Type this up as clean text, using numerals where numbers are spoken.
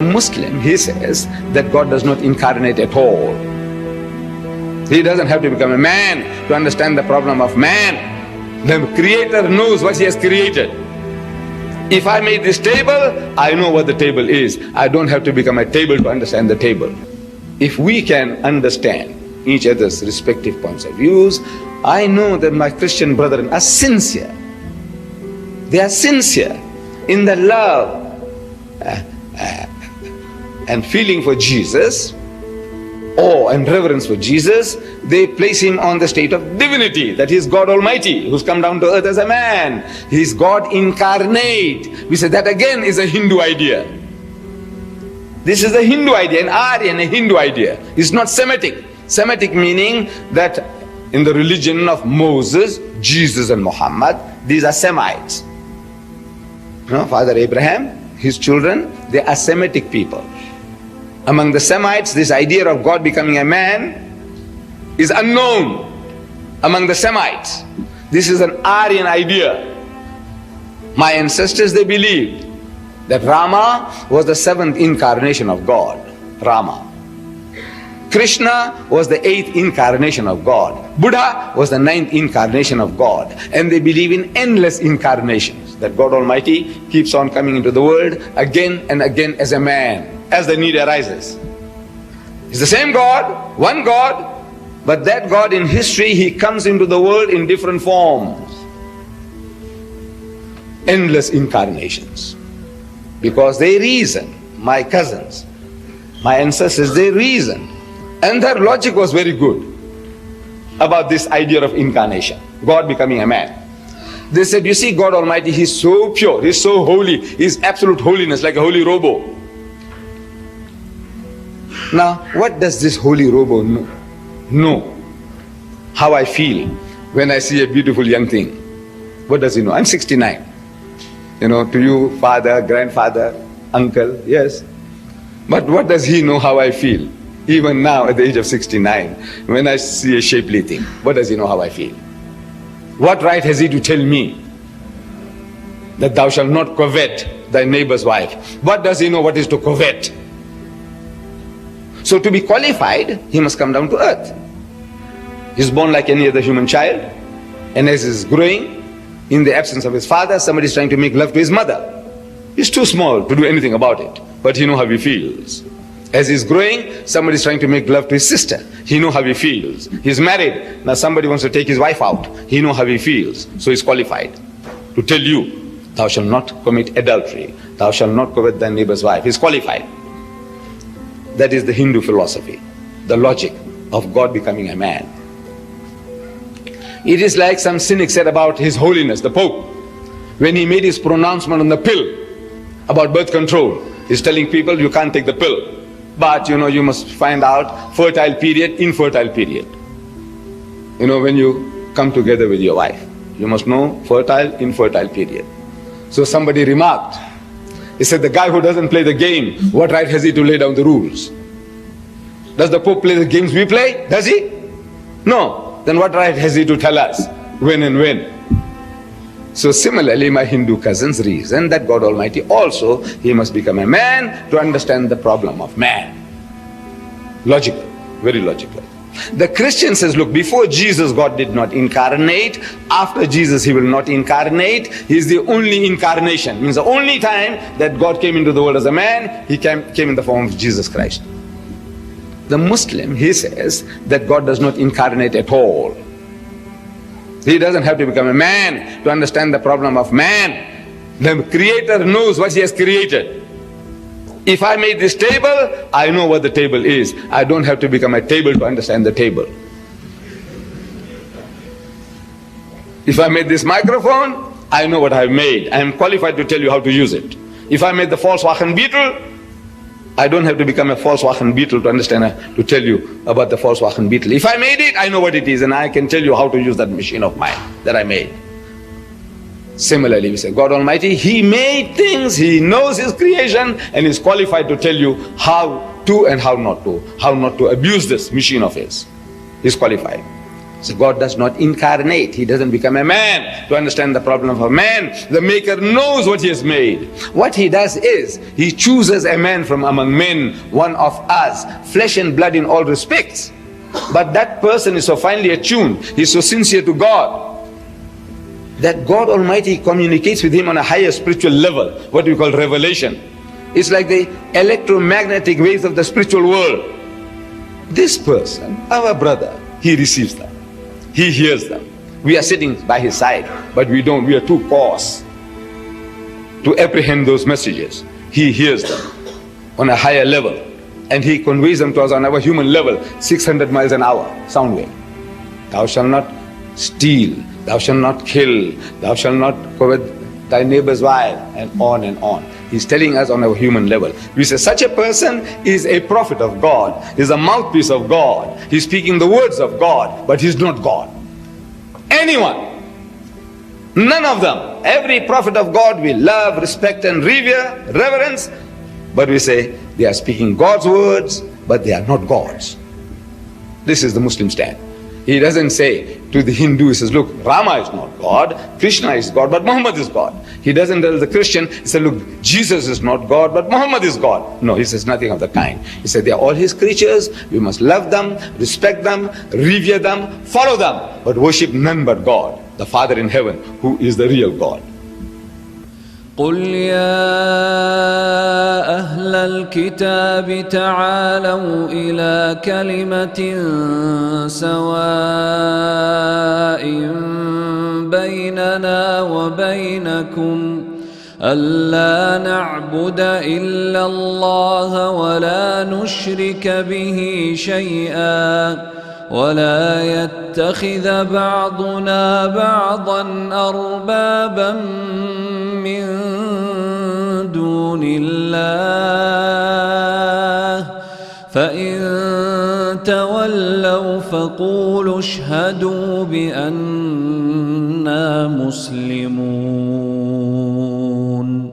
Muslim, he says that God does not incarnate at all. He doesn't have to become a man to understand the problem of man. The Creator knows what He has created. If I made this table, I know what the table is. I don't have to become a table to understand the table. If we can understand each other's respective points of views, I know that my Christian brethren are sincere. They are sincere in the love and feeling for Jesus, awe and reverence for Jesus. They place Him on the state of divinity, that He is God Almighty, who's come down to earth as a man. He is God incarnate. We say that again is a Hindu idea. This is a Hindu idea, an Aryan, a Hindu idea. It's not Semitic. Semitic meaning that in the religion of Moses, Jesus and Muhammad, these are Semites. No, Father Abraham, his children, they are Semitic people. Among the Semites, this idea of God becoming a man is unknown among the Semites. This is an Aryan idea. My ancestors, they believed that Rama was the seventh incarnation of God. Rama. Krishna was the eighth incarnation of God. Buddha was the ninth incarnation of God. And they believe in endless incarnations, that God Almighty keeps on coming into the world again and again as a man, as the need arises. It's the same God, one God, but that God in history, He comes into the world in different forms. Endless incarnations. Because they reason, my cousins, my ancestors, they reasoned. And their logic was very good about this idea of incarnation, God becoming a man. They said, you see, God Almighty, He's so pure, He's so holy, He's absolute holiness, like a holy robo. Now, what does this holy robo know? How I feel when I see a beautiful young thing. What does he know? I'm 69. To you, father, grandfather, uncle, yes. But what does he know how I feel? Even now, at the age of 69, when I see a shapely thing, what does he know how I feel? What right has he to tell me that thou shalt not covet thy neighbor's wife? What does he know what is to covet? So to be qualified, he must come down to earth. He's born like any other human child, and as he's growing, in the absence of his father, somebody is trying to make love to his mother. He's too small to do anything about it, but he knows how he feels. As he's growing, somebody is trying to make love to his sister. He knows how he feels. He's married. Now somebody wants to take his wife out. He knows how he feels. So he's qualified to tell you, thou shalt not commit adultery. Thou shalt not covet thy neighbor's wife. He's qualified. That is the Hindu philosophy, the logic of God becoming a man. It is like some cynic said about His Holiness, the Pope, when he made his pronouncement on the pill about birth control. He's telling people you can't take the pill, but you must find out fertile period, infertile period. When you come together with your wife, you must know fertile, infertile period. So somebody remarked, he said, the guy who doesn't play the game, what right has he to lay down the rules? Does the Pope play the games we play? Does he? No. Then what right has he to tell us when and when? So similarly, my Hindu cousins reason that God Almighty also, He must become a man to understand the problem of man. Logical, very logical. The Christian says, look, before Jesus, God did not incarnate. After Jesus, He will not incarnate. He is the only incarnation. Means the only time that God came into the world as a man, He came in the form of Jesus Christ. The Muslim, he says that God does not incarnate at all. He doesn't have to become a man to understand the problem of man. The Creator knows what He has created. If I made this table, I know what the table is. I don't have to become a table to understand the table. If I made this microphone, I know what I've made. I am qualified to tell you how to use it. If I made the Volkswagen Beetle, I don't have to become a Volkswagen Beetle to understand, to tell you about the Volkswagen Beetle. If I made it, I know what it is, and I can tell you how to use that machine of mine that I made. Similarly, we say, God Almighty, He made things, He knows His creation, and is qualified to tell you how to and how not to abuse this machine of His. He's qualified. So God does not incarnate. He doesn't become a man to understand the problem of a man. The Maker knows what He has made. What He does is, He chooses a man from among men, one of us, flesh and blood in all respects. But that person is so finely attuned, he's so sincere to God, that God Almighty communicates with him on a higher spiritual level, what we call revelation. It's like the electromagnetic waves of the spiritual world. This person, our brother, he receives them. He hears them. We are sitting by his side, but we don't. We are too coarse to apprehend those messages. He hears them on a higher level, and he conveys them to us on our human level, 600 miles an hour, sound wave. Thou shalt not steal, thou shalt not kill, thou shalt not covet thy neighbor's wife, and on and on. He's telling us on our human level. We say such a person is a prophet of God, is a mouthpiece of God. He's speaking the words of God, but he's not God. Anyone, none of them. Every prophet of God we love, respect and revere, reverence, but we say they are speaking God's words, but they are not God's. This is the Muslim stand. He doesn't say to the Hindu, he says, look, Rama is not God, Krishna is God, but Muhammad is God. He doesn't tell the Christian, he says, look, Jesus is not God, but Muhammad is God. No, he says nothing of the kind. He said, they are all his creatures, we must love them, respect them, revere them, follow them, but worship none but God, the Father in heaven, who is the real God. قل يا أهل الكتاب تعالوا إلى كلمة سواء بيننا وبينكم ألا نعبد إلا الله ولا نشرك به شيئا ولا يتخذ بعضنا بعضا أربابا من دون الله فإن تولوا فقولوا اشهدوا بأننا مسلمون.